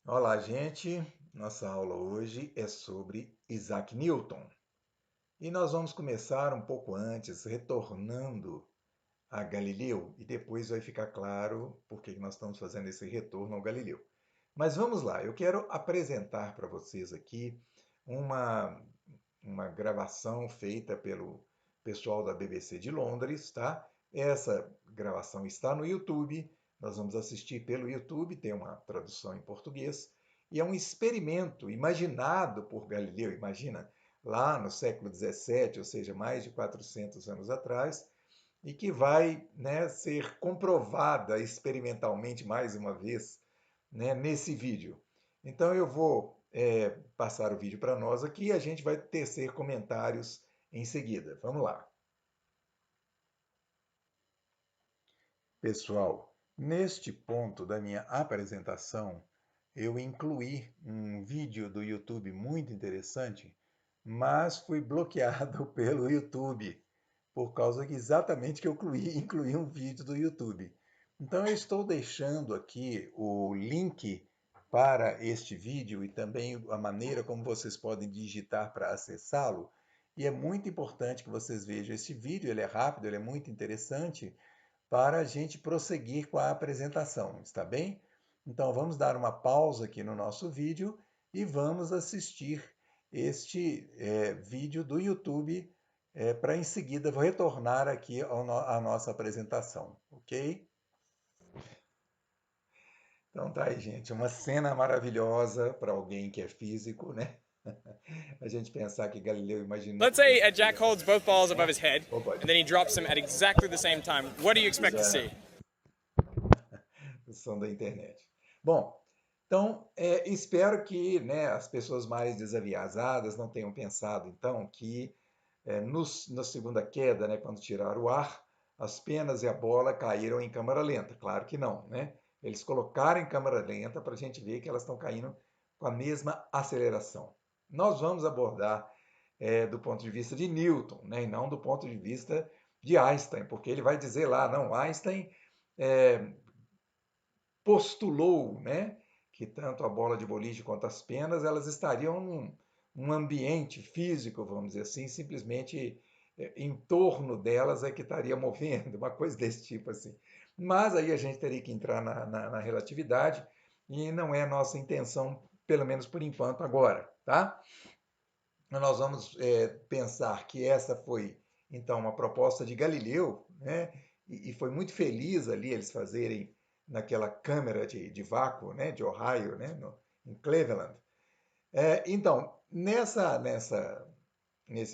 Olá, gente. Nossa aula hoje é sobre Isaac Newton. E nós vamos começar um pouco antes, retornando a Galileu, e depois vai ficar claro por que nós estamos fazendo esse retorno ao Galileu. Mas vamos lá, eu quero apresentar para vocês aqui uma, uma gravação feita pelo pessoal da BBC de Londres, tá? Essa gravação está no YouTube, nós vamos assistir pelo YouTube, tem uma tradução em português, e é um experimento imaginado por Galileu, imagina, lá no século XVII, ou seja, mais de 400 anos atrás, e que vai, né, ser comprovada experimentalmente mais uma vez, né, nesse vídeo. Então eu vou passar o vídeo para nós aqui e a gente vai tecer comentários em seguida. Vamos lá. Pessoal, neste ponto da minha apresentação, eu incluí um vídeo do YouTube muito interessante, mas fui bloqueado pelo YouTube, por causa que exatamente que eu incluí um vídeo do YouTube. Então eu estou deixando aqui o link para este vídeo e também a maneira como vocês podem digitar para acessá-lo. E é muito importante que vocês vejam esse vídeo, ele é rápido, ele é muito interessante, para a gente prosseguir com a apresentação, está bem? Então vamos dar uma pausa aqui no nosso vídeo e vamos assistir este vídeo do YouTube para em seguida retornar aqui à nossa apresentação, ok? Então tá aí, gente, uma cena maravilhosa para alguém que é físico, né? A gente pensar que Galileu imaginou Let's que say desse a Jack jeito, holds both balls above né? his head, Ou pode. and then he drops them at exactly the same time. What do you expect to see? Exato. O som da internet. Bom, então espero que, né, as pessoas mais desaviasadas não tenham pensado então que na segunda queda, né, quando tiraram o ar, as penas e a bola caíram em câmara lenta. Claro que não, né? Eles colocaram em câmara lenta para a gente ver que elas estão caindo com a mesma aceleração. Nós vamos abordar do ponto de vista de Newton, né, e não do ponto de vista de Einstein, porque ele vai dizer lá, não, Einstein é, postulou, né, que tanto a bola de boliche quanto as penas elas estariam num ambiente físico, vamos dizer assim, simplesmente em torno delas é que estaria movendo, uma coisa desse tipo assim. Mas aí a gente teria que entrar na relatividade e não é a nossa intenção, pelo menos por enquanto agora, tá? Nós vamos pensar que essa foi então uma proposta de Galileu, né? E foi muito feliz ali eles fazerem naquela câmara de vácuo, né? De Ohio, né? Em Cleveland. Então, nesse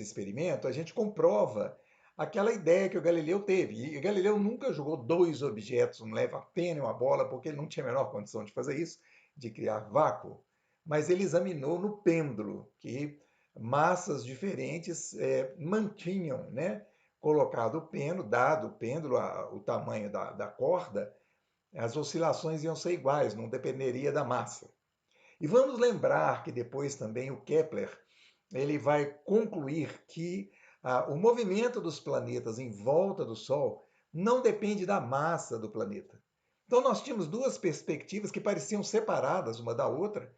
experimento, a gente comprova aquela ideia que o Galileu teve. E o Galileu nunca jogou dois objetos, um leva-pena e uma bola, porque ele não tinha a menor condição de fazer isso, de criar vácuo. Mas ele examinou no pêndulo, que massas diferentes mantinham, né? Colocado o pêndulo, dado o pêndulo, o tamanho da corda, as oscilações iam ser iguais, não dependeria da massa. E vamos lembrar que depois também o Kepler ele vai concluir que o movimento dos planetas em volta do Sol não depende da massa do planeta. Então nós tínhamos duas perspectivas que pareciam separadas uma da outra.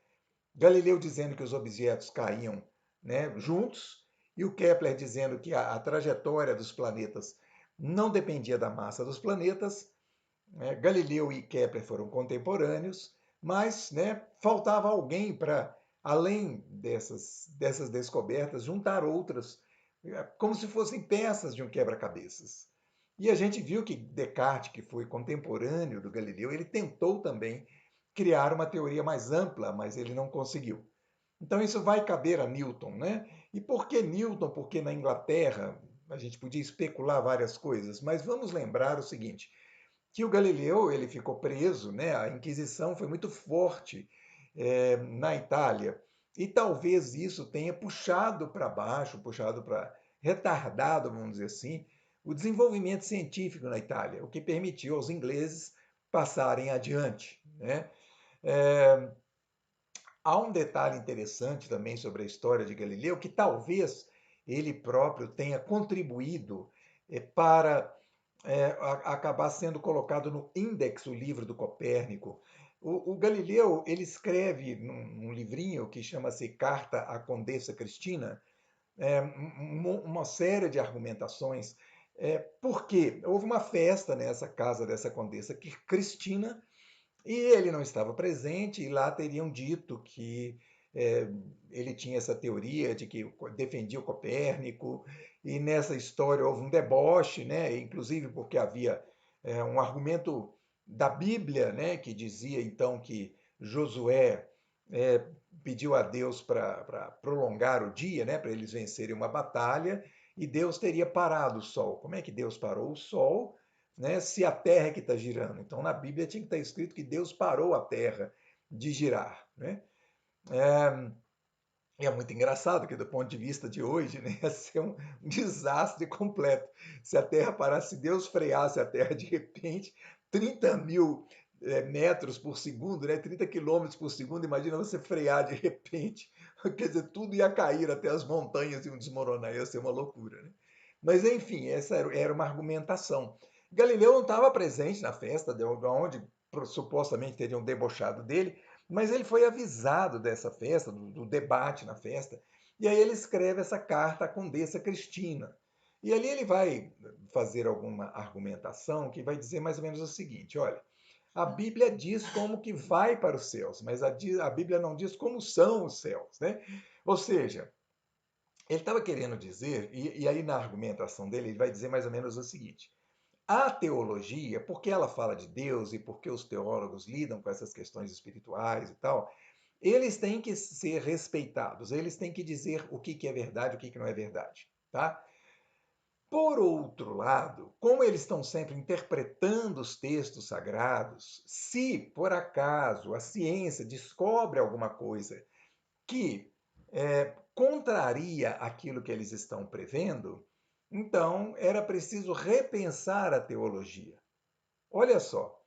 Galileu dizendo que os objetos caíam, né, juntos e o Kepler dizendo que a trajetória dos planetas não dependia da massa dos planetas. Galileu e Kepler foram contemporâneos, mas, né, faltava alguém para, além dessas descobertas, juntar outras, como se fossem peças de um quebra-cabeças. E a gente viu que Descartes, que foi contemporâneo do Galileu, ele tentou também criar uma teoria mais ampla, mas ele não conseguiu. Então isso vai caber a Newton, né? E por que Newton? Porque na Inglaterra a gente podia especular várias coisas, mas vamos lembrar o seguinte: que o Galileu ele ficou preso, né? A Inquisição foi muito forte na Itália e talvez isso tenha puxado para baixo, puxado para retardado, vamos dizer assim, o desenvolvimento científico na Itália, o que permitiu aos ingleses passarem adiante, né? É, há um detalhe interessante também sobre a história de Galileu, que talvez ele próprio tenha contribuído para acabar sendo colocado no Index, o livro do Copérnico. O Galileu, ele escreve num livrinho que chama-se Carta à Condessa Cristina, uma série de argumentações. Porque houve uma festa nessa casa dessa condessa Cristina e ele não estava presente, e lá teriam dito que é, ele tinha essa teoria de que defendia o Copérnico, e nessa história houve um deboche, né? Inclusive porque havia um argumento da Bíblia, né? Que dizia então que Josué é, pediu a Deus para prolongar o dia, né? Para eles vencerem uma batalha, e Deus teria parado o sol. Como é que Deus parou o sol? Né, se a Terra é que está girando. Então, na Bíblia tinha que estar escrito que Deus parou a Terra de girar. Né? É muito engraçado que, do ponto de vista de hoje, né, ia ser um desastre completo. Se a Terra parasse, se Deus freasse a Terra de repente, 30 mil metros por segundo, né, 30 quilômetros por segundo, imagina você frear de repente, quer dizer, tudo ia cair, até as montanhas iam desmoronar, ia ser uma loucura. Né? Mas, enfim, essa era uma argumentação. Galileu não estava presente na festa, de onde supostamente teriam debochado dele, mas ele foi avisado dessa festa, do debate na festa, e aí ele escreve essa carta à Condessa Cristina. E ali ele vai fazer alguma argumentação que vai dizer mais ou menos o seguinte: olha, a Bíblia diz como que vai para os céus, mas a Bíblia não diz como são os céus, né? Ou seja, ele estava querendo dizer, e aí na argumentação dele, ele vai dizer mais ou menos o seguinte: a teologia, porque ela fala de Deus e porque os teólogos lidam com essas questões espirituais e tal, eles têm que ser respeitados, eles têm que dizer o que é verdade, o que não é verdade, tá? Por outro lado, como eles estão sempre interpretando os textos sagrados, se por acaso a ciência descobre alguma coisa que contraria aquilo que eles estão prevendo, então era preciso repensar a teologia. Olha só,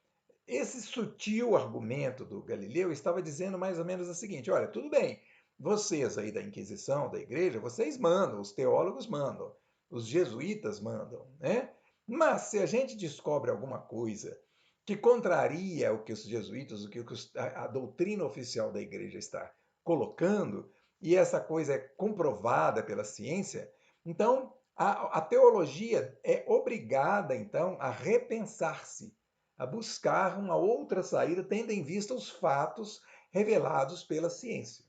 esse sutil argumento do Galileu estava dizendo mais ou menos o seguinte: olha, tudo bem, vocês aí da Inquisição, da Igreja, vocês mandam, os teólogos mandam, os jesuítas mandam, né? Mas se a gente descobre alguma coisa que contraria o que os jesuítas, o que a doutrina oficial da Igreja está colocando, e essa coisa é comprovada pela ciência, então a teologia é obrigada, então, a repensar-se, a buscar uma outra saída, tendo em vista os fatos revelados pela ciência.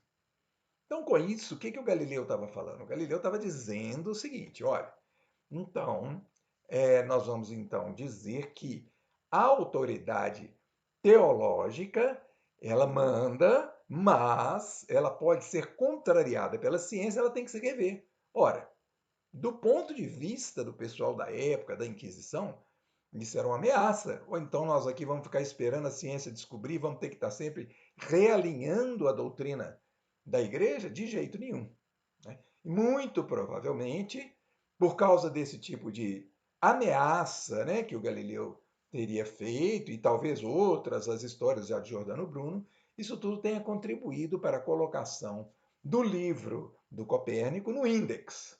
Então, com isso, o que o Galileu estava falando? O Galileu estava dizendo o seguinte: olha, então, nós vamos então dizer que a autoridade teológica, ela manda, mas ela pode ser contrariada pela ciência, ela tem que se rever. Ora, do ponto de vista do pessoal da época, da Inquisição, isso era uma ameaça. Ou então nós aqui vamos ficar esperando a ciência descobrir, vamos ter que estar sempre realinhando a doutrina da igreja? De jeito nenhum. Né? Muito provavelmente, por causa desse tipo de ameaça, né, que o Galileu teria feito, e talvez outras, as histórias já de Giordano Bruno, isso tudo tenha contribuído para a colocação do livro do Copérnico no Index.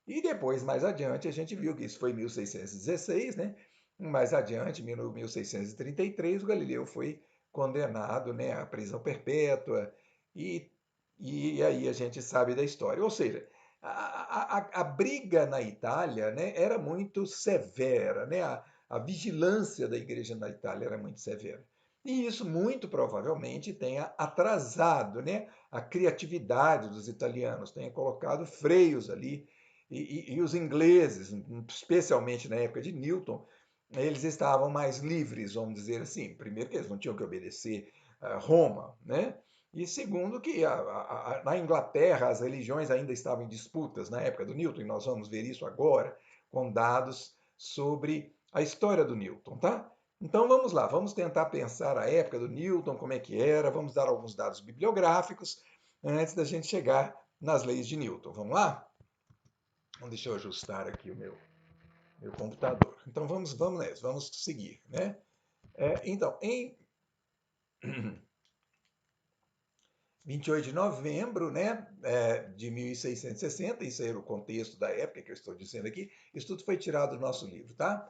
E depois, mais adiante, a gente viu que isso foi em 1616, né? Mais adiante, em 1633, o Galileu foi condenado, né, à prisão perpétua, e, e aí a gente sabe da história. Ou seja, a briga na Itália, né, era muito severa, né? A vigilância da igreja na Itália era muito severa. E isso muito provavelmente tenha atrasado, né, a criatividade dos italianos, tenha colocado freios ali, e os ingleses, especialmente na época de Newton, eles estavam mais livres, vamos dizer assim. Primeiro que eles não tinham que obedecer a Roma, né? E segundo que na Inglaterra as religiões ainda estavam em disputas na época do Newton, e nós vamos ver isso agora com dados sobre a história do Newton, tá? Então vamos lá, vamos tentar pensar a época do Newton, como é que era, vamos dar alguns dados bibliográficos antes da gente chegar nas leis de Newton. Vamos lá? Então, deixa eu ajustar aqui o meu computador. Então vamos nessa, vamos seguir, né? Então, em 28 de novembro, né, de 1660, isso aí era o contexto da época que eu estou dizendo aqui, isso tudo foi tirado do nosso livro, tá?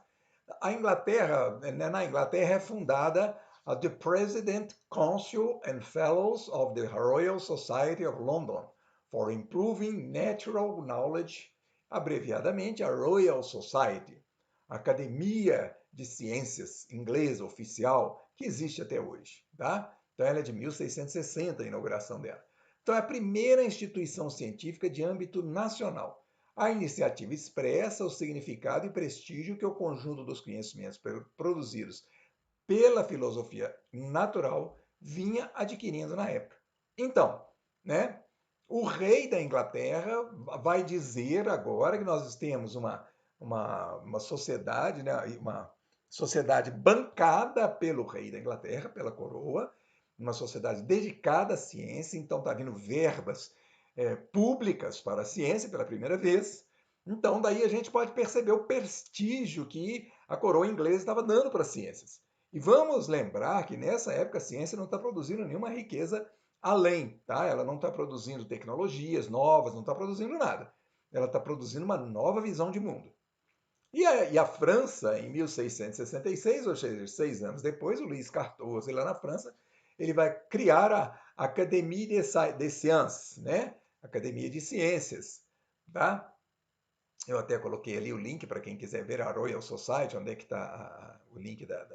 A Inglaterra, né, na Inglaterra é fundada The President, Council and Fellows of the Royal Society of London for Improving Natural Knowledge, abreviadamente a Royal Society, Academia de Ciências inglesa oficial, que existe até hoje, tá? Então ela é de 1660, a inauguração dela. Então é a primeira instituição científica de âmbito nacional. A iniciativa expressa o significado e prestígio que o conjunto dos conhecimentos produzidos pela filosofia natural vinha adquirindo na época. Então, né, o rei da Inglaterra vai dizer agora que nós temos uma sociedade, né, uma sociedade bancada pelo rei da Inglaterra, pela coroa, uma sociedade dedicada à ciência, então está vindo verbas públicas para a ciência pela primeira vez. Então, daí a gente pode perceber o prestígio que a coroa inglesa estava dando para as ciências. E vamos lembrar que nessa época a ciência não está produzindo nenhuma riqueza além, tá? Ela não está produzindo tecnologias novas, não está produzindo nada. Ela está produzindo uma nova visão de mundo. E a França, em 1666, ou seja, 6 anos depois, o Louis XIV, lá na França, ele vai criar a Académie des Sciences, né? Academia de Ciências, tá? Eu até coloquei ali o link para quem quiser ver a Royal Society, onde é que está o link da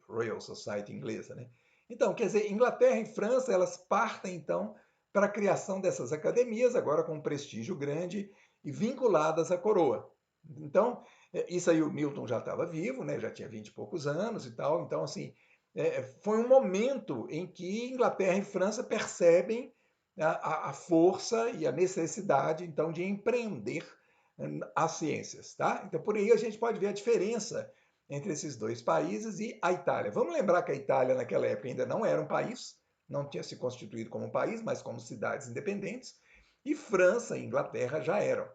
Royal Society inglesa, né? Então, quer dizer, Inglaterra e França, elas partem, então, para a criação dessas academias, agora com um prestígio grande e vinculadas à coroa. Então, isso aí o Milton já estava vivo, né? Já tinha 20 e poucos anos e tal. Então, assim, foi um momento em que Inglaterra e França percebem a força e a necessidade, então, de empreender as ciências, tá? Então, por aí a gente pode ver a diferença entre esses dois países e a Itália. Vamos lembrar que a Itália, naquela época, ainda não era um país, não tinha se constituído como um país, mas como cidades independentes, e França e Inglaterra já eram.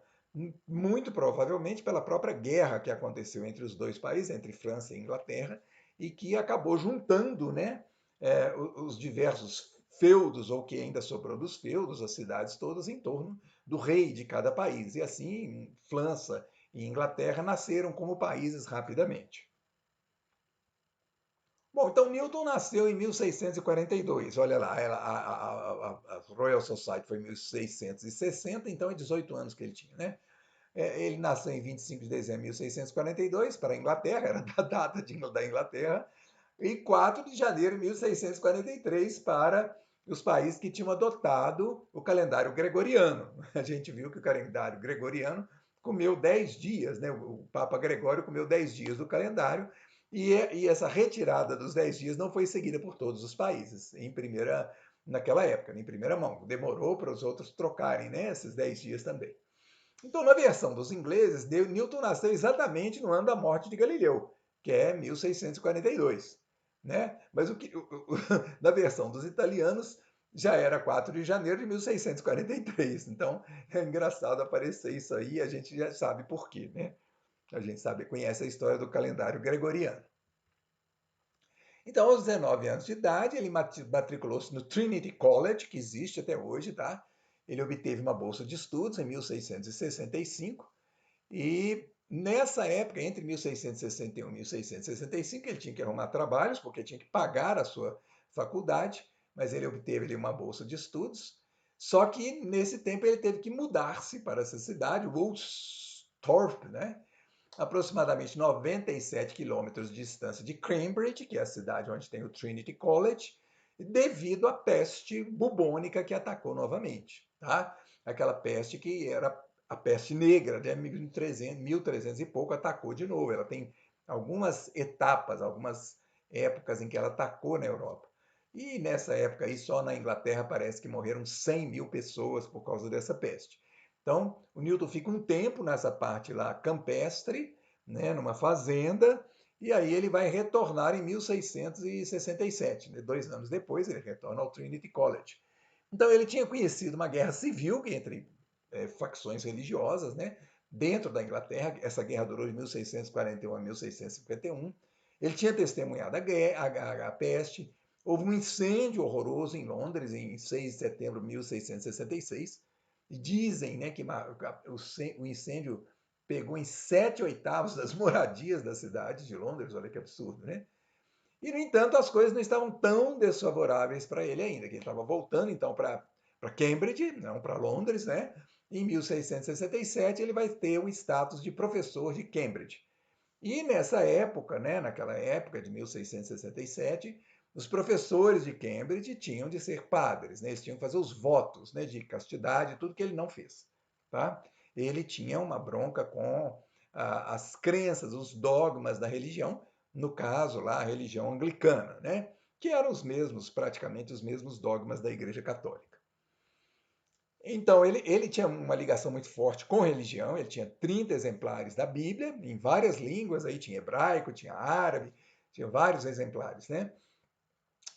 Muito provavelmente pela própria guerra que aconteceu entre os dois países, entre França e Inglaterra, e que acabou juntando, né, os diversos feudos, ou que ainda sobrou dos feudos, as cidades todas em torno do rei de cada país. E assim, França e Inglaterra nasceram como países rapidamente. Bom, então Newton nasceu em 1642. Olha lá, a Royal Society foi em 1660, então é 18 anos que ele tinha, né? Ele nasceu em 25 de dezembro de 1642 para a Inglaterra, era da data da Inglaterra, e 4 de janeiro de 1643 para os países que tinham adotado o calendário gregoriano. A gente viu que o calendário gregoriano comeu 10 dias, né? O Papa Gregório comeu 10 dias do calendário, e essa retirada dos 10 dias não foi seguida por todos os países, naquela época, em primeira mão. Demorou para os outros trocarem, né, esses 10 dias também. Então, na versão dos ingleses, Newton nasceu exatamente no ano da morte de Galileu, que é 1642. Né? Mas na versão dos italianos já era 4 de janeiro de 1643. Então é engraçado aparecer isso aí, a gente já sabe por quê, né? A gente conhece a história do calendário gregoriano. Então, aos 19 anos de idade, ele matriculou-se no Trinity College, que existe até hoje, tá? Ele obteve uma bolsa de estudos em 1665 e nessa época, entre 1661 e 1665, ele tinha que arrumar trabalhos, porque tinha que pagar a sua faculdade, mas ele obteve ali uma bolsa de estudos. Só que nesse tempo ele teve que mudar-se para essa cidade, Woolsthorpe, né? Aproximadamente 97 quilômetros de distância de Cambridge, que é a cidade onde tem o Trinity College, devido à peste bubônica que atacou novamente. Tá? Aquela peste que era a peste negra, de 1300 e pouco, atacou de novo. Ela tem algumas etapas, algumas épocas em que ela atacou na Europa. E nessa época aí, só na Inglaterra parece que morreram 100 mil pessoas por causa dessa peste. Então, o Newton fica um tempo nessa parte lá campestre, né, numa fazenda, e aí ele vai retornar em 1667. Né, 2 anos depois, ele retorna ao Trinity College. Então, ele tinha conhecido uma guerra civil entre facções religiosas, né, dentro da Inglaterra. Essa guerra durou de 1641 a 1651. Ele tinha testemunhado a peste. Houve um incêndio horroroso em Londres, em 6 de setembro de 1666. Dizem, né, que o incêndio pegou em 7/8 das moradias da cidade de Londres. Olha que absurdo, né? E, no entanto, as coisas não estavam tão desfavoráveis para ele ainda, que ele estava voltando então para Cambridge, não para Londres, né? Em 1667 ele vai ter o status de professor de Cambridge. E nessa época, né, naquela época de 1667, os professores de Cambridge tinham de ser padres, né? Eles tinham que fazer os votos, né, de castidade, tudo que ele não fez, tá? Ele tinha uma bronca com as crenças, os dogmas da religião, no caso lá a religião anglicana, né? Que eram os mesmos, praticamente os mesmos dogmas da Igreja Católica. Então, ele tinha uma ligação muito forte com religião, ele tinha 30 exemplares da Bíblia, em várias línguas, aí tinha hebraico, tinha árabe, tinha vários exemplares, né?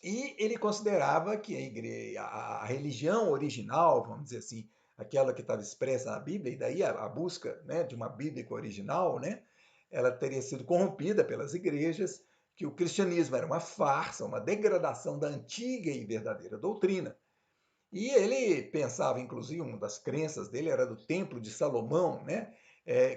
E ele considerava que a religião original, vamos dizer assim, aquela que estava expressa na Bíblia, e daí a busca, né, de uma Bíblia original, né, ela teria sido corrompida pelas igrejas, que o cristianismo era uma farsa, uma degradação da antiga e verdadeira doutrina. E ele pensava, inclusive, uma das crenças dele era do Templo de Salomão, né?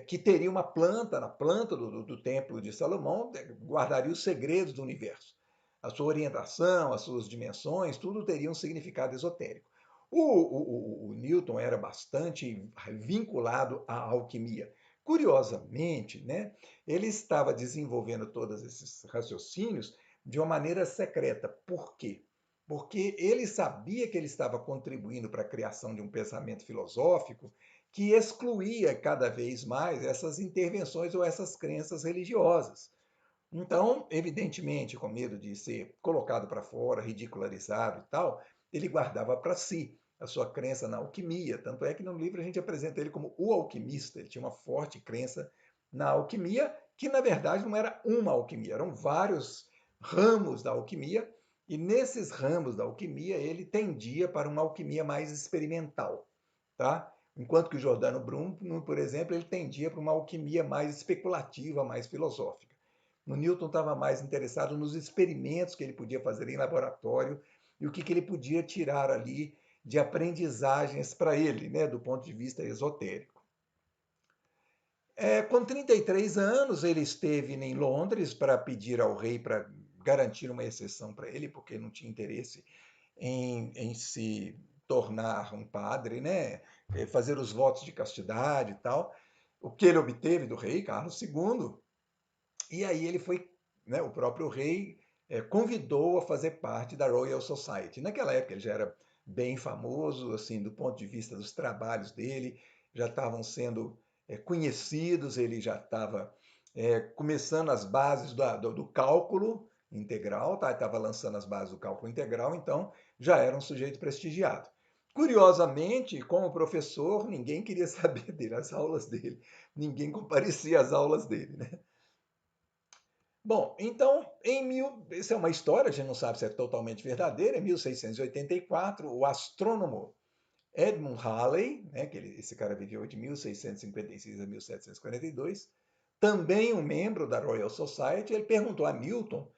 Que teria uma planta, na planta do Templo de Salomão, guardaria os segredos do universo. A sua orientação, as suas dimensões, tudo teria um significado esotérico. O Newton era bastante vinculado à alquimia. Curiosamente, né, ele estava desenvolvendo todos esses raciocínios de uma maneira secreta. Por quê? Porque ele sabia que ele estava contribuindo para a criação de um pensamento filosófico que excluía cada vez mais essas intervenções ou essas crenças religiosas. Então, evidentemente, com medo de ser colocado para fora, ridicularizado e tal, ele guardava para si a sua crença na alquimia. Tanto é que no livro a gente apresenta ele como o alquimista. Ele tinha uma forte crença na alquimia, que na verdade não era uma alquimia, eram vários ramos da alquimia, e nesses ramos da alquimia ele tendia para uma alquimia mais experimental, tá? Enquanto que o Giordano Bruno, por exemplo, ele tendia para uma alquimia mais especulativa, mais filosófica. O Newton estava mais interessado nos experimentos que ele podia fazer em laboratório e o que ele podia tirar ali de aprendizagens para ele, né, do ponto de vista esotérico. Com 33 anos, ele esteve em Londres para pedir ao rei para garantir uma exceção para ele, porque não tinha interesse em se tornar um padre, né, fazer os votos de castidade e tal, o que ele obteve do rei Carlos II. E aí ele foi, né, o próprio rei convidou a fazer parte da Royal Society. Naquela época ele já era bem famoso, assim, do ponto de vista dos trabalhos dele, já estavam sendo conhecidos, ele já estava começando as bases do cálculo integral, tá? Estava lançando as bases do cálculo integral, então já era um sujeito prestigiado. Curiosamente, como professor, ninguém queria saber dele, as aulas dele, ninguém comparecia às aulas dele, né? Bom, então, isso é uma história, a gente não sabe se é totalmente verdadeira. Em 1684, o astrônomo Edmund Halley, né, esse cara viveu de 1656 a 1742, também um membro da Royal Society, ele perguntou a Newton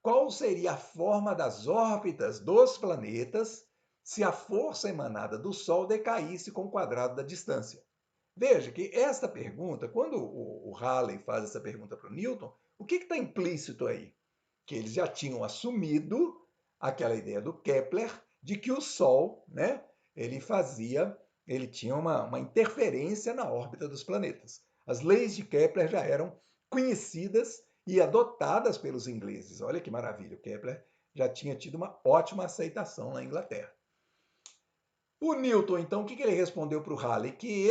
qual seria a forma das órbitas dos planetas se a força emanada do Sol decaísse com o quadrado da distância. Veja que esta pergunta, quando o Halley faz essa pergunta para o Newton, o que está implícito aí? Que eles já tinham assumido aquela ideia do Kepler de que o Sol, né, ele tinha uma interferência na órbita dos planetas. As leis de Kepler já eram conhecidas e adotadas pelos ingleses. Olha que maravilha, o Kepler já tinha tido uma ótima aceitação na Inglaterra. O Newton, então, o que ele respondeu para o Halley? Que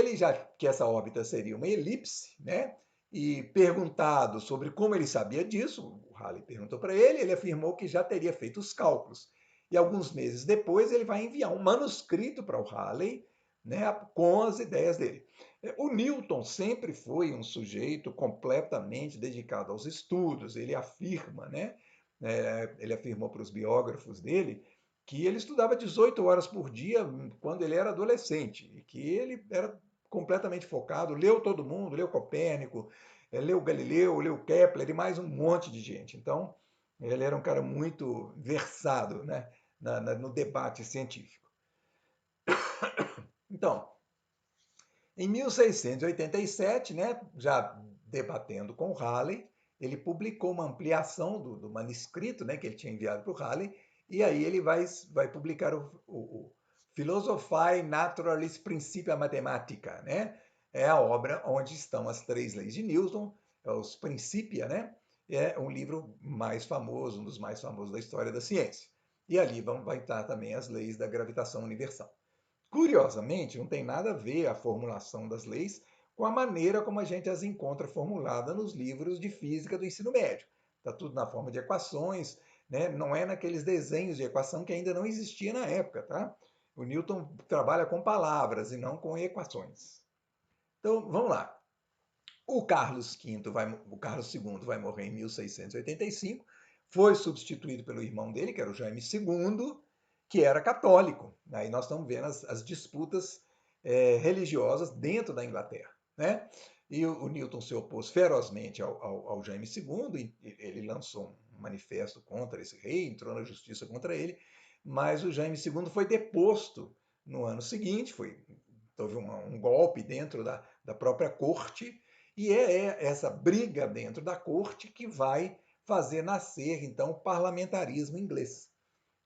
essa órbita seria uma elipse, né? E perguntado sobre como ele sabia disso, o Halley perguntou para ele afirmou que já teria feito os cálculos. E alguns meses depois ele vai enviar um manuscrito para o Halley, né, com as ideias dele. O Newton sempre foi um sujeito completamente dedicado aos estudos. Ele afirma, né? Ele afirmou para os biógrafos dele que ele estudava 18 horas por dia quando ele era adolescente, e que ele era completamente focado, leu todo mundo, leu Copérnico, leu Galileu, leu Kepler e mais um monte de gente. Então, ele era um cara muito versado, né, no debate científico. Então, em 1687, né, já debatendo com Halley, ele publicou uma ampliação do manuscrito, né, que ele tinha enviado para o Halley, e aí ele vai publicar o Philosophiae Naturalis Principia Mathematica, né? É a obra onde estão as 3 leis de Newton, os Principia, né? É um livro mais famoso, um dos mais famosos da história da ciência. E ali vai estar também as leis da gravitação universal. Curiosamente, não tem nada a ver a formulação das leis com a maneira como a gente as encontra formulada nos livros de física do ensino médio. Está tudo na forma de equações, né? Não é naqueles desenhos de equação que ainda não existia na época, tá? O Newton trabalha com palavras e não com equações. Então, vamos lá. O Carlos II vai morrer em 1685, foi substituído pelo irmão dele, que era o Jaime II, que era católico. Aí nós estamos vendo as disputas religiosas dentro da Inglaterra, né? E o Newton se opôs ferozmente ao Jaime II, e ele lançou um manifesto contra esse rei, entrou na justiça contra ele, mas o Jaime II foi deposto no ano seguinte, houve um golpe dentro da própria corte, e é essa briga dentro da corte que vai fazer nascer, então, o parlamentarismo inglês.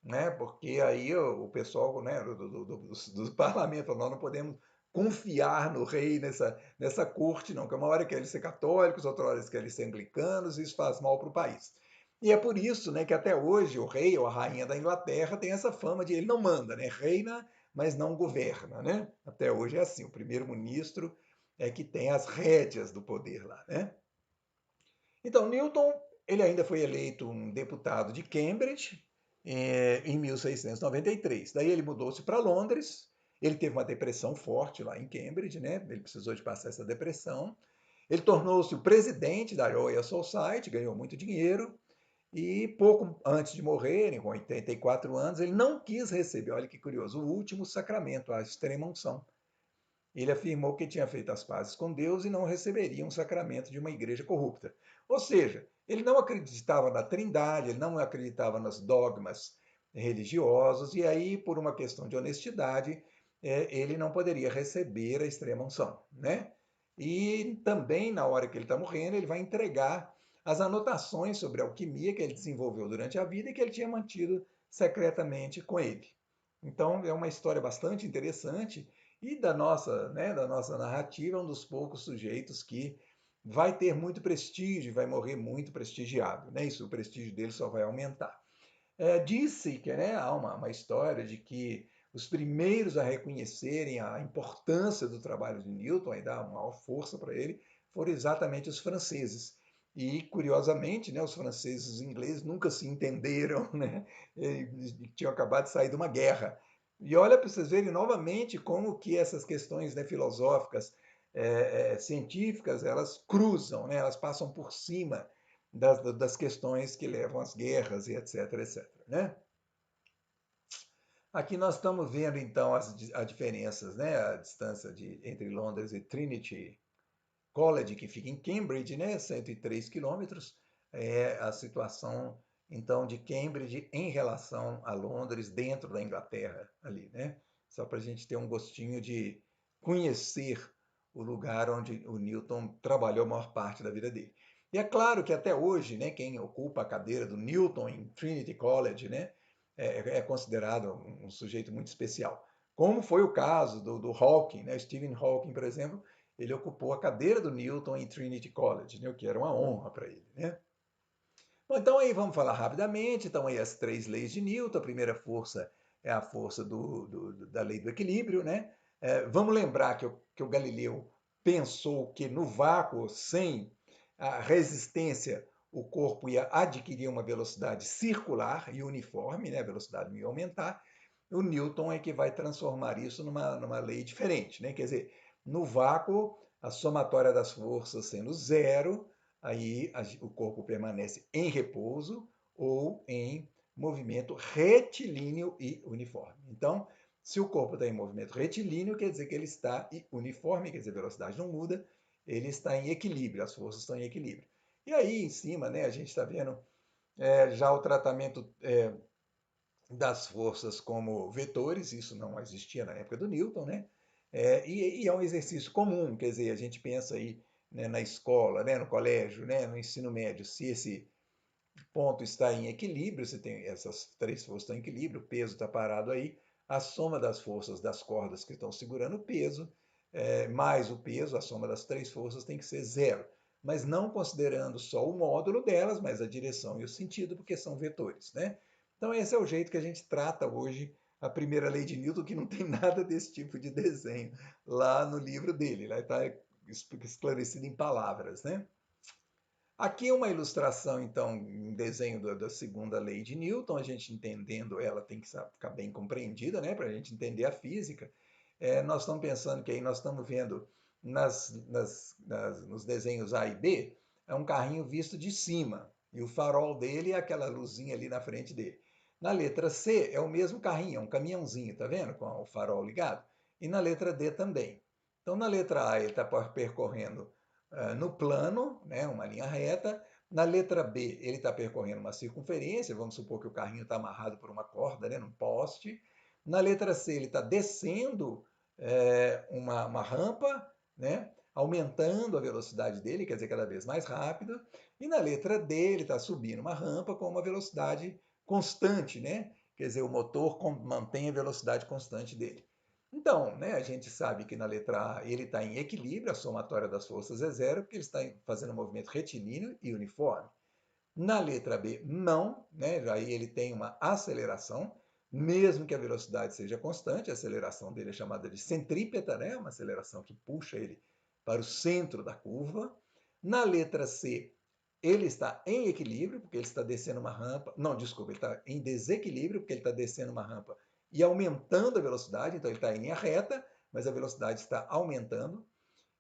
Né? Porque aí o pessoal, né, do parlamento falou, nós não podemos confiar no rei nessa corte, não, que uma hora querem ser católicos, outra hora querem ser anglicanos, e isso faz mal para o país. E é por isso, né, que até hoje o rei ou a rainha da Inglaterra tem essa fama de ele não manda, né, reina, mas não governa, né? Até hoje é assim, o primeiro-ministro é que tem as rédeas do poder lá, né? Então, Newton, ele ainda foi eleito um deputado de Cambridge em 1693. Daí ele mudou-se para Londres, ele teve uma depressão forte lá em Cambridge, né? Ele precisou de passar essa depressão. Ele tornou-se o presidente da Royal Society, ganhou muito dinheiro, e pouco antes de morrer, com 84 anos, ele não quis receber, olha que curioso, o último sacramento, a extrema-unção. Ele afirmou que tinha feito as pazes com Deus e não receberia um sacramento de uma igreja corrupta. Ou seja, ele não acreditava na Trindade, ele não acreditava nos dogmas religiosos, e aí, por uma questão de honestidade, ele não poderia receber a extrema-unção, né? E também, na hora que ele está morrendo, ele vai entregar as anotações sobre a alquimia que ele desenvolveu durante a vida e que ele tinha mantido secretamente com ele. Então, é uma história bastante interessante e da nossa narrativa, é um dos poucos sujeitos que vai ter muito prestígio, vai morrer muito prestigiado, né? Isso, o prestígio dele só vai aumentar. Disse que, né, há uma história de que os primeiros a reconhecerem a importância do trabalho de Newton e dar maior força para ele foram exatamente os franceses. E, curiosamente, né, os franceses e os ingleses nunca se entenderam, né? Tinham acabado de sair de uma guerra. E olha para vocês verem novamente como que essas questões, né, filosóficas, científicas, elas cruzam, né? Elas passam por cima das questões que levam às guerras e etc, etc, né? Aqui nós estamos vendo então as diferenças, né? A distância entre Londres e Trinity College, que fica em Cambridge, né? 103 quilômetros. É a situação então de Cambridge em relação a Londres, dentro da Inglaterra, ali, né? Só para a gente ter um gostinho de conhecer o lugar onde o Newton trabalhou a maior parte da vida dele. E é claro que até hoje, né, quem ocupa a cadeira do Newton em Trinity College, né, é considerado um sujeito muito especial. Como foi o caso do Hawking, né? Stephen Hawking, por exemplo, ele ocupou a cadeira do Newton em Trinity College, né, o que era uma honra para ele, né? Bom, então aí vamos falar rapidamente. Então aí as 3 leis de Newton. A primeira força é a força da lei do equilíbrio, né? Vamos lembrar que o Galileu pensou que no vácuo, sem a resistência, o corpo ia adquirir uma velocidade circular e uniforme, né? A velocidade não ia aumentar. O Newton é que vai transformar isso numa lei diferente, né? Quer dizer, no vácuo, a somatória das forças sendo zero, aí o corpo permanece em repouso ou em movimento retilíneo e uniforme. Então, se o corpo está em movimento retilíneo, quer dizer que ele está uniforme, quer dizer, a velocidade não muda, ele está em equilíbrio, as forças estão em equilíbrio. E aí, em cima, né, a gente está vendo já o tratamento das forças como vetores, isso não existia na época do Newton, né? E é um exercício comum, quer dizer, a gente pensa aí né, na escola, né, no colégio, né, no ensino médio, se esse ponto está em equilíbrio, você tem essas três forças estão em equilíbrio, o peso está parado aí, a soma das forças das cordas que estão segurando o peso, mais o peso, a soma das três forças tem que ser zero. Mas não considerando só o módulo delas, mas a direção e o sentido, porque são vetores, né? Então esse é o jeito que a gente trata hoje a primeira lei de Newton, que não tem nada desse tipo de desenho lá no livro dele, lá está esclarecido em palavras, né? Aqui é uma ilustração, então, um desenho da segunda lei de Newton, a gente entendendo ela tem que ficar bem compreendida, né, para a gente entender a física. Nós estamos pensando que aí nós estamos vendo nos desenhos A e B, é um carrinho visto de cima, e o farol dele é aquela luzinha ali na frente dele. Na letra C é o mesmo carrinho, é um caminhãozinho, tá vendo? Com o farol ligado. E na letra D também. Então, na letra A ele está percorrendo no plano, né, uma linha reta. Na letra B, ele está percorrendo uma circunferência, vamos supor que o carrinho está amarrado por uma corda, né, num poste. Na letra C, ele está descendo uma rampa, né, aumentando a velocidade dele, quer dizer, cada vez mais rápido. E na letra D, ele está subindo uma rampa com uma velocidade constante, né? Quer dizer, o motor mantém a velocidade constante dele. Então, né, a gente sabe que na letra A ele está em equilíbrio, a somatória das forças é zero, porque ele está fazendo um movimento retilíneo e uniforme. Na letra B, não, né, aí ele tem uma aceleração, mesmo que a velocidade seja constante, a aceleração dele é chamada de centrípeta, né, uma aceleração que puxa ele para o centro da curva. Na letra C, ele está em equilíbrio, porque ele está descendo uma rampa. Não, desculpa, ele está em desequilíbrio, porque ele está descendo uma rampa e aumentando a velocidade, então ele está em linha reta, mas a velocidade está aumentando.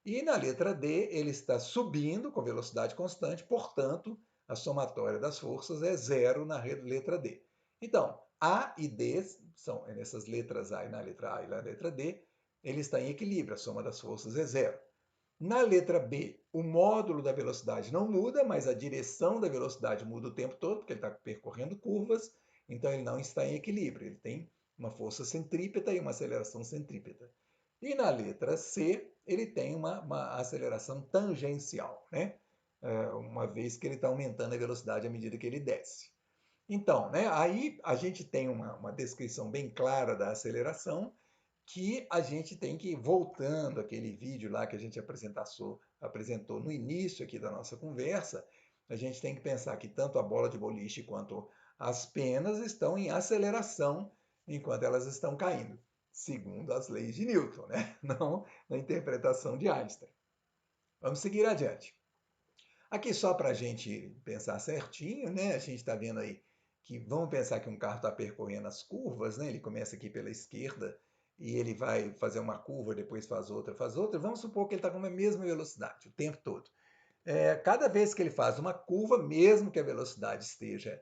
E na letra D, ele está subindo com velocidade constante, portanto, a somatória das forças é zero na letra D. Então, A e D, são nessas letras A e na letra A e na letra D, ele está em equilíbrio, a soma das forças é zero. Na letra B, o módulo da velocidade não muda, mas a direção da velocidade muda o tempo todo, porque ele está percorrendo curvas, então ele não está em equilíbrio. Ele tem uma força centrípeta e uma aceleração centrípeta. E na letra C, ele tem uma aceleração tangencial, né? Uma vez que ele está aumentando a velocidade à medida que ele desce. Então, né, aí a gente tem uma descrição bem clara da aceleração, que a gente tem que ir voltando aquele vídeo lá que a gente apresentou no início aqui da nossa conversa, a gente tem que pensar que tanto a bola de boliche quanto as penas estão em aceleração enquanto elas estão caindo, segundo as leis de Newton, né? Não na interpretação de Einstein. Vamos seguir adiante. Aqui só para a gente pensar certinho, né? A gente está vendo aí que vamos pensar que um carro está percorrendo as curvas, né? Ele começa aqui pela esquerda e ele vai fazer uma curva, depois faz outra, faz outra. Vamos supor que ele está com a mesma velocidade o tempo todo. Cada vez que ele faz uma curva, mesmo que a velocidade esteja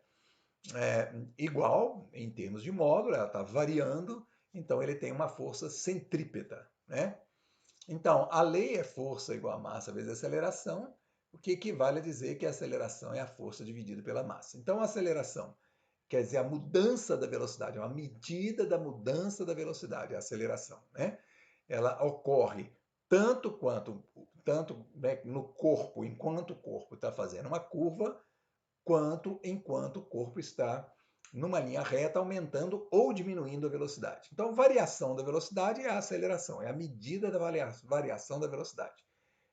igual em termos de módulo, ela está variando, então ele tem uma força centrípeta, né? Então, a lei é força igual a massa vezes aceleração, o que equivale a dizer que a aceleração é a força dividida pela massa. Então, a aceleração quer dizer a mudança da velocidade, é uma medida da mudança da velocidade, a aceleração, né? Ela ocorre tanto né, no corpo, enquanto o corpo está fazendo uma curva, quanto enquanto o corpo está numa linha reta, aumentando ou diminuindo a velocidade. Então, variação da velocidade é a aceleração, é a medida da variação da velocidade.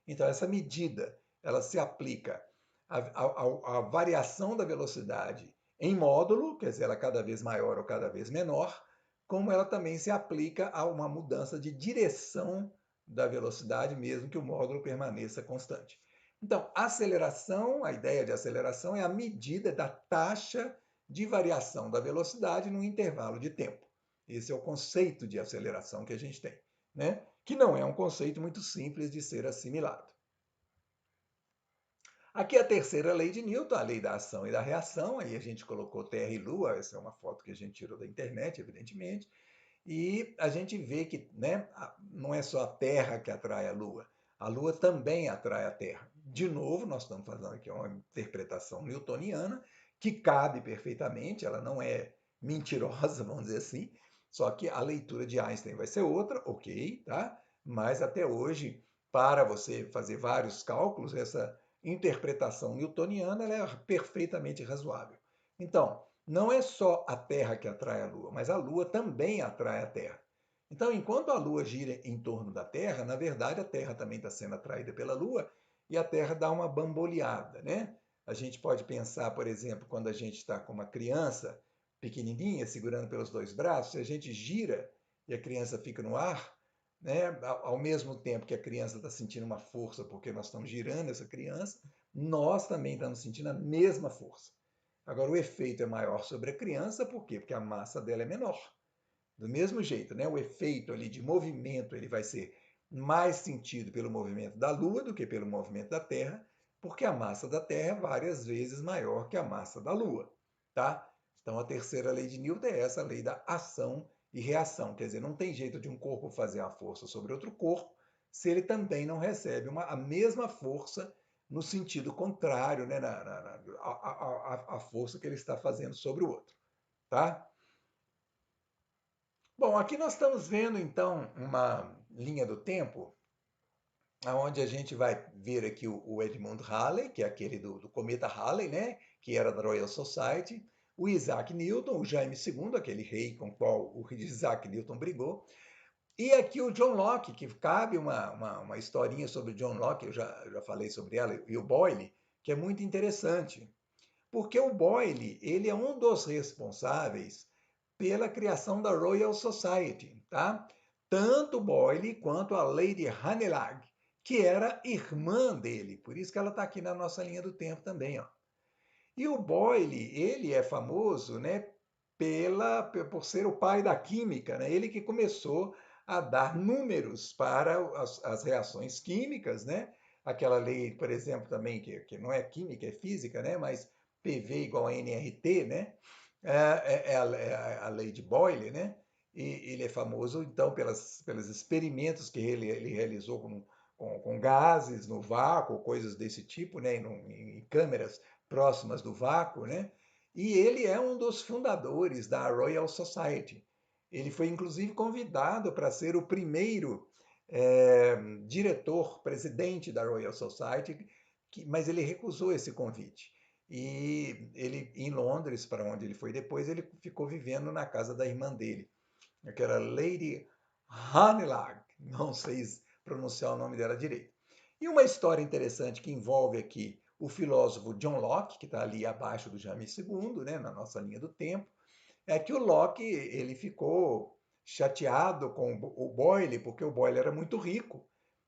Então, essa medida ela se aplica à variação da velocidade em módulo, quer dizer, ela cada vez maior ou cada vez menor, como ela também se aplica a uma mudança de direção da velocidade, mesmo que o módulo permaneça constante. Então, aceleração, a ideia de aceleração é a medida da taxa de variação da velocidade num intervalo de tempo. Esse é o conceito de aceleração que a gente tem, né? Que não é um conceito muito simples de ser assimilado. Aqui é a terceira lei de Newton, a lei da ação e da reação. Aí a gente colocou Terra e Lua, essa é uma foto que a gente tirou da internet, evidentemente. E a gente vê que, né, não é só a Terra que atrai a Lua também atrai a Terra. De novo, nós estamos fazendo aqui uma interpretação newtoniana, que cabe perfeitamente, ela não é mentirosa, vamos dizer assim, só que a leitura de Einstein vai ser outra, ok, tá? Mas até hoje para você fazer vários cálculos, essa interpretação newtoniana ela é perfeitamente razoável. Então, não é só a Terra que atrai a Lua, mas a Lua também atrai a Terra. Então, enquanto a Lua gira em torno da Terra, na verdade a Terra também está sendo atraída pela Lua e a Terra dá uma bamboleada, né? A gente pode pensar, por exemplo, quando a gente está com uma criança pequenininha, segurando pelos dois braços, se a gente gira e a criança fica no ar, né? Ao mesmo tempo que a criança está sentindo uma força porque nós estamos girando essa criança, nós também estamos sentindo a mesma força. Agora, o efeito é maior sobre a criança, por quê? Porque a massa dela é menor. Do mesmo jeito, né? O efeito ali de movimento ele vai ser mais sentido pelo movimento da Lua do que pelo movimento da Terra, porque a massa da Terra é várias vezes maior que a massa da Lua, tá? Então a terceira lei de Newton é essa lei da ação e reação, quer dizer, não tem jeito de um corpo fazer a força sobre outro corpo se ele também não recebe a mesma força no sentido contrário, né, a força que ele está fazendo sobre o outro, tá? Bom, aqui nós estamos vendo então uma linha do tempo, onde a gente vai ver aqui o Edmund Halley, que é aquele do cometa Halley, né, que era da Royal Society, o Isaac Newton, o Jaime II, aquele rei com o qual o Isaac Newton brigou, e aqui o John Locke, que cabe uma historinha sobre o John Locke, eu já falei sobre ela, e o Boyle, que é muito interessante, porque o Boyle ele é um dos responsáveis pela criação da Royal Society, tá? Tanto Boyle quanto a Lady Hanelagh, que era irmã dele, por isso que ela está aqui na nossa linha do tempo também, ó. E o Boyle, ele é famoso, né, por ser o pai da química, né? Ele que começou a dar números para as reações químicas, né? Aquela lei, por exemplo, também que não é química, é física, né? Mas PV igual a nRT, né? É a lei de Boyle, né? E ele é famoso, então, pelos experimentos que ele realizou com gases no vácuo, coisas desse tipo, né? Em câmeras próximas do vácuo, né? E ele é um dos fundadores da Royal Society. Ele foi inclusive convidado para ser o primeiro diretor, presidente da Royal Society, mas ele recusou esse convite. E ele, em Londres, para onde ele foi depois, ele ficou vivendo na casa da irmã dele, que era Lady Hanelagh, não sei pronunciar o nome dela direito. E uma história interessante que envolve aqui o filósofo John Locke, que está ali abaixo do Jaime II, né, na nossa linha do tempo, é que o Locke ele ficou chateado com o Boyle, porque o Boyle era muito rico.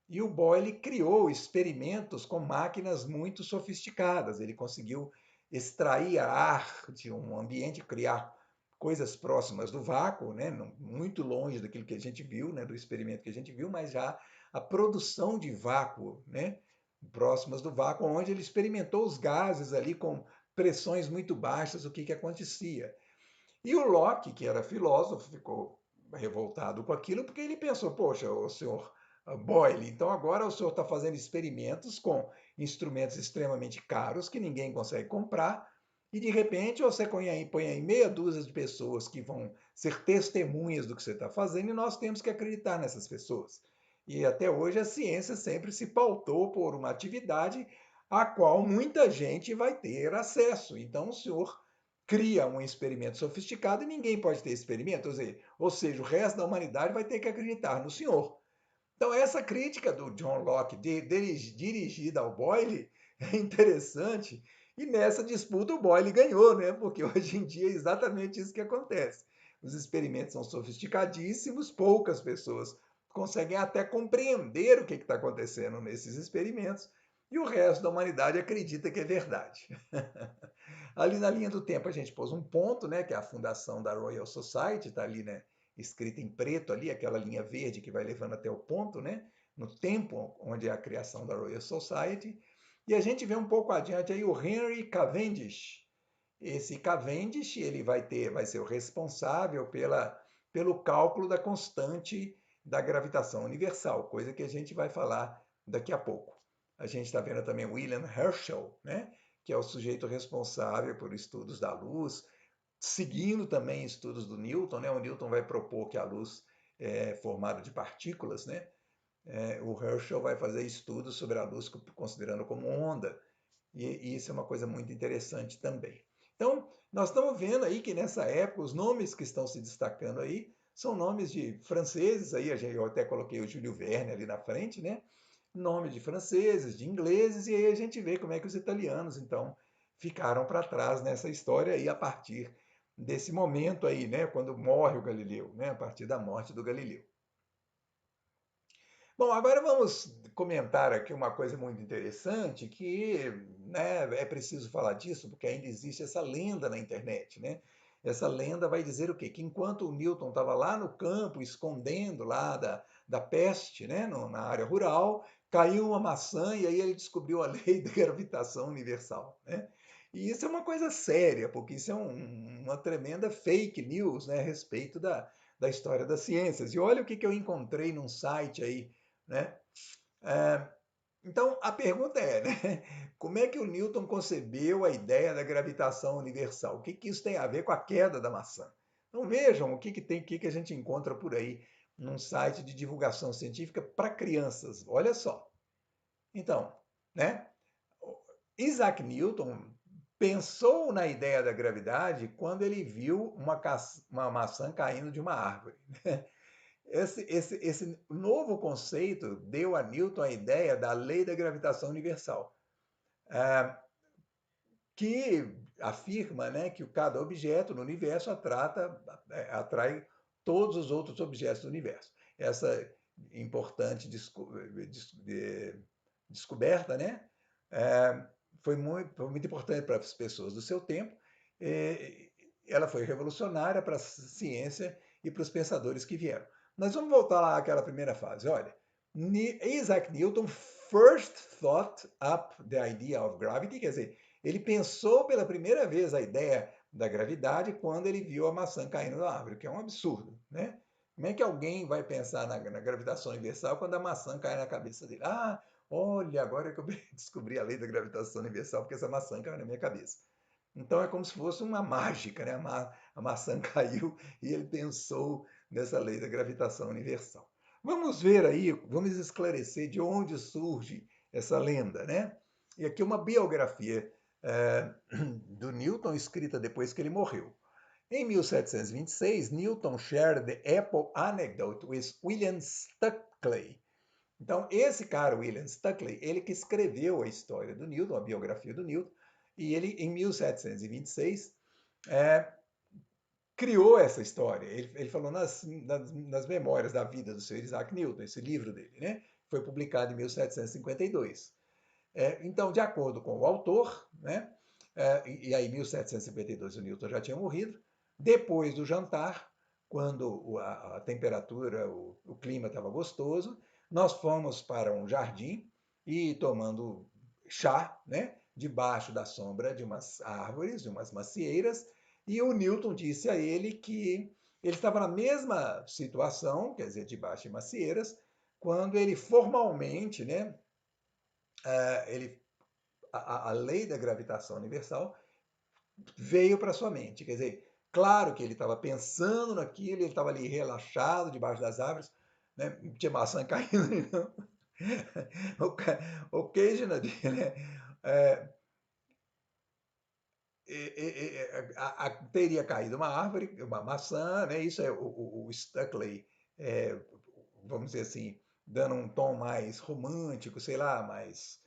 E o Boyle criou experimentos com máquinas muito sofisticadas. Ele conseguiu extrair ar de um ambiente, criar coisas próximas do vácuo, né? Muito longe daquilo que a gente viu, né? Do experimento que a gente viu, mas já a produção de vácuo, né? Próximas do vácuo, onde ele experimentou os gases ali com pressões muito baixas, o que acontecia. E o Locke, que era filósofo, ficou revoltado com aquilo, porque ele pensou, poxa, o senhor Boyle, então agora o senhor está fazendo experimentos com instrumentos extremamente caros que ninguém consegue comprar, e de repente você põe aí meia dúzia de pessoas que vão ser testemunhas do que você está fazendo, e nós temos que acreditar nessas pessoas. E até hoje a ciência sempre se pautou por uma atividade a qual muita gente vai ter acesso. Então o senhor cria um experimento sofisticado e ninguém pode ter experimento, ou seja, o resto da humanidade vai ter que acreditar no senhor. Então, essa crítica do John Locke dirigida ao Boyle é interessante, e nessa disputa o Boyle ganhou, né? Porque hoje em dia é exatamente isso que acontece. Os experimentos são sofisticadíssimos, poucas pessoas conseguem até compreender o que está acontecendo nesses experimentos, e o resto da humanidade acredita que é verdade. Ali na linha do tempo a gente pôs um ponto, né, que é a fundação da Royal Society, está ali, né, escrita em preto ali, aquela linha verde que vai levando até o ponto, né, no tempo onde é a criação da Royal Society. E a gente vê um pouco adiante aí o Henry Cavendish. Esse Cavendish, ele vai ser o responsável pelo cálculo da constante da gravitação universal, coisa que a gente vai falar daqui a pouco. A gente está vendo também William Herschel, né, que é o sujeito responsável por estudos da luz, seguindo também estudos do Newton, né? O Newton vai propor que a luz é formada de partículas, né? o Herschel vai fazer estudos sobre a luz considerando como onda, e isso é uma coisa muito interessante também. Então, nós estamos vendo aí que nessa época os nomes que estão se destacando aí são nomes de franceses, aí eu até coloquei o Júlio Verne ali na frente, né? Nome de franceses, de ingleses, e aí a gente vê como é que os italianos, então, ficaram para trás nessa história aí a partir desse momento aí, né? Quando morre o Galileu, né? A partir da morte do Galileu. Bom, agora vamos comentar aqui uma coisa muito interessante que, né, é preciso falar disso porque ainda existe essa lenda na internet, né? Essa lenda vai dizer o quê? Que enquanto o Newton estava lá no campo, escondendo lá da peste, né, na área rural, caiu uma maçã e aí ele descobriu a lei da gravitação universal, né? E isso é uma coisa séria, porque isso é uma tremenda fake news, né, a respeito da história das ciências. E olha o que eu encontrei num site aí, né? É, então, a pergunta é, né? Como é que o Newton concebeu a ideia da gravitação universal? O que isso tem a ver com a queda da maçã? Então, vejam o que a gente encontra por aí num site de divulgação científica para crianças. Olha só. Então, né? Isaac Newton pensou na ideia da gravidade quando ele viu uma maçã caindo de uma árvore. Esse novo conceito deu a Newton a ideia da lei da gravitação universal, que afirma, né, que cada objeto no universo atrai todos os outros objetos do universo. Essa importante descoberta, né, foi muito importante para as pessoas do seu tempo. Ela foi revolucionária para a ciência e para os pensadores que vieram. Nós vamos voltar lá àquela primeira fase. Olha, Isaac Newton first thought up the idea of gravity, quer dizer, ele pensou pela primeira vez a ideia da gravidade quando ele viu a maçã caindo da árvore, que é um absurdo, né? Como é que alguém vai pensar na gravitação universal quando a maçã cai na cabeça dele? Ah, olha, agora que eu descobri a lei da gravitação universal, porque essa maçã caiu na minha cabeça. Então é como se fosse uma mágica, né? A maçã caiu e ele pensou nessa lei da gravitação universal. Vamos ver aí, vamos esclarecer de onde surge essa lenda, né? E aqui uma biografia do Newton, escrita depois que ele morreu. Em 1726, Newton shared the Apple anecdote with William Stuckley. Então, esse cara, William Stuckley, ele que escreveu a história do Newton, a biografia do Newton, e ele, em 1726, criou essa história. Ele falou nas memórias da vida do Sr. Isaac Newton, esse livro dele, né? Foi publicado em 1752. Então, de acordo com o autor, né? E aí, em 1752, o Newton já tinha morrido. Depois do jantar, quando a temperatura, o clima estava gostoso, nós fomos para um jardim e tomando chá, né? Debaixo da sombra de umas árvores, de umas macieiras, e o Newton disse a ele que ele estava na mesma situação, quer dizer, debaixo de macieiras, quando ele formalmente, né, ele, a lei da gravitação universal veio para sua mente. Quer dizer, claro que ele estava pensando naquilo, ele estava ali relaxado debaixo das árvores, né? Não tinha maçã caindo, não. Occasionally, né? É, teria caído uma árvore, uma maçã, né? Isso é o Stuckley, é, vamos dizer assim, dando um tom mais romântico, sei lá, mais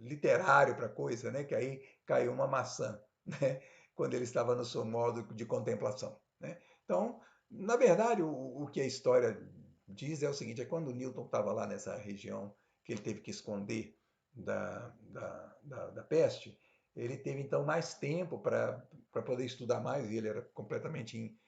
literário para a coisa, né? Que aí caiu uma maçã, né? Quando ele estava no seu modo de contemplação, né? Então, na verdade, o que a história diz é o seguinte: é quando Newton estava lá nessa região que ele teve que esconder da peste, ele teve então mais tempo para poder estudar mais, e ele era completamente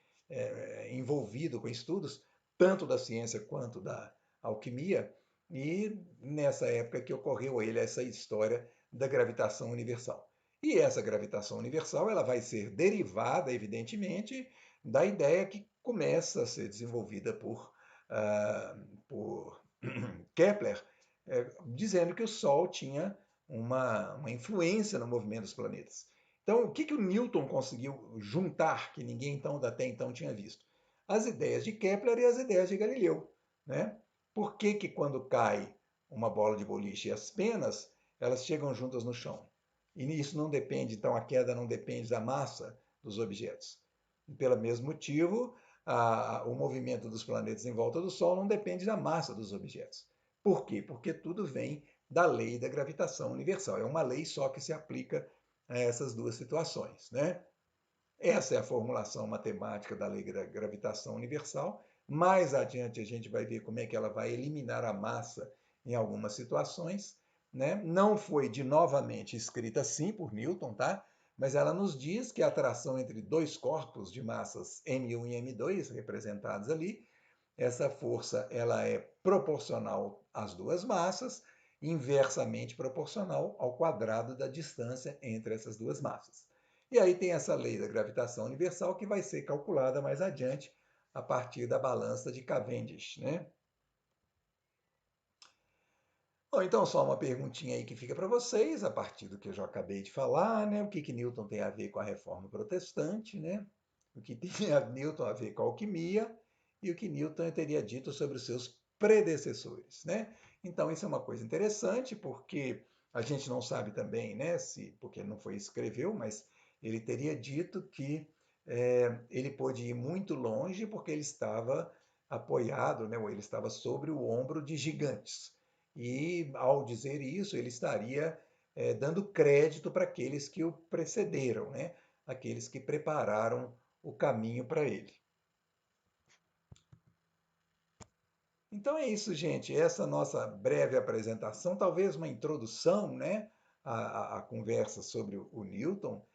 envolvido com estudos, tanto da ciência quanto da alquimia, e nessa época que ocorreu a ele essa história da gravitação universal. E essa gravitação universal ela vai ser derivada, evidentemente, da ideia que começa a ser desenvolvida por Kepler, dizendo que o Sol tinha uma influência no movimento dos planetas. Então, o que o Newton conseguiu juntar, que ninguém até então tinha visto? As ideias de Kepler e as ideias de Galileu, né? Por que que quando cai uma bola de boliche e as penas, elas chegam juntas no chão? E isso não depende, então a queda não depende da massa dos objetos. E pelo mesmo motivo, o movimento dos planetas em volta do Sol não depende da massa dos objetos. Por quê? Porque tudo vem da lei da gravitação universal. É uma lei só que se aplica a essas duas situações, né? Essa é a formulação matemática da lei da gravitação universal. Mais adiante a gente vai ver como é que ela vai eliminar a massa em algumas situações, né? Não foi novamente escrita assim por Newton, tá? Mas ela nos diz que a atração entre dois corpos de massas m1 e m2 representados ali, essa força ela é proporcional às duas massas, inversamente proporcional ao quadrado da distância entre essas duas massas. E aí tem essa lei da gravitação universal que vai ser calculada mais adiante a partir da balança de Cavendish, né? Bom, então só uma perguntinha aí que fica para vocês, a partir do que eu já acabei de falar, né? O que Newton tem a ver com a reforma protestante, né? O que tem Newton a ver com a alquimia e o que Newton teria dito sobre os seus predecessores, né? Então isso é uma coisa interessante porque a gente não sabe também, né? Porque ele não foi escreveu, mas ele teria dito que ele pôde ir muito longe porque ele estava apoiado, né? Ou ele estava sobre o ombro de gigantes. E, ao dizer isso, ele estaria dando crédito para aqueles que o precederam, né? Aqueles que prepararam o caminho para ele. Então é isso, gente. Essa nossa breve apresentação, talvez uma introdução, né, à conversa sobre o Newton.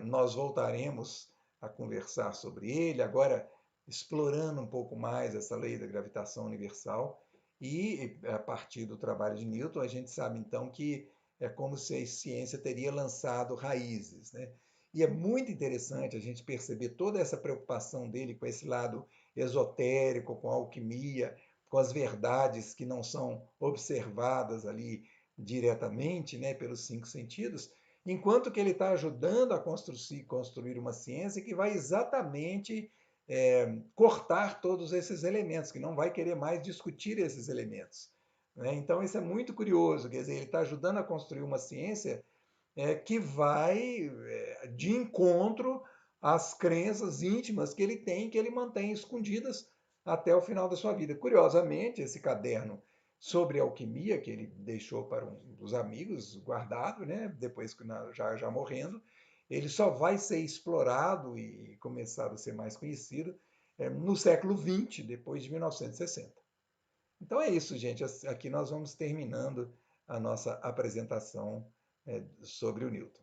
Nós voltaremos a conversar sobre ele, agora explorando um pouco mais essa lei da gravitação universal. E, a partir do trabalho de Newton, a gente sabe então que é como se a ciência teria lançado raízes, né? E é muito interessante a gente perceber toda essa preocupação dele com esse lado esotérico, com a alquimia, com as verdades que não são observadas ali diretamente, né, pelos cinco sentidos, enquanto que ele está ajudando a construir uma ciência que vai exatamente cortar todos esses elementos, que não vai querer mais discutir esses elementos, né? Então isso é muito curioso, quer dizer, ele está ajudando a construir uma ciência que vai de encontro às crenças íntimas que ele tem, que ele mantém escondidas até o final da sua vida. Curiosamente, esse caderno sobre alquimia que ele deixou para um dos amigos guardado, né, depois que já morrendo, ele só vai ser explorado e começar a ser mais conhecido no século XX, depois de 1960. Então é isso, gente. Aqui nós vamos terminando a nossa apresentação sobre o Newton.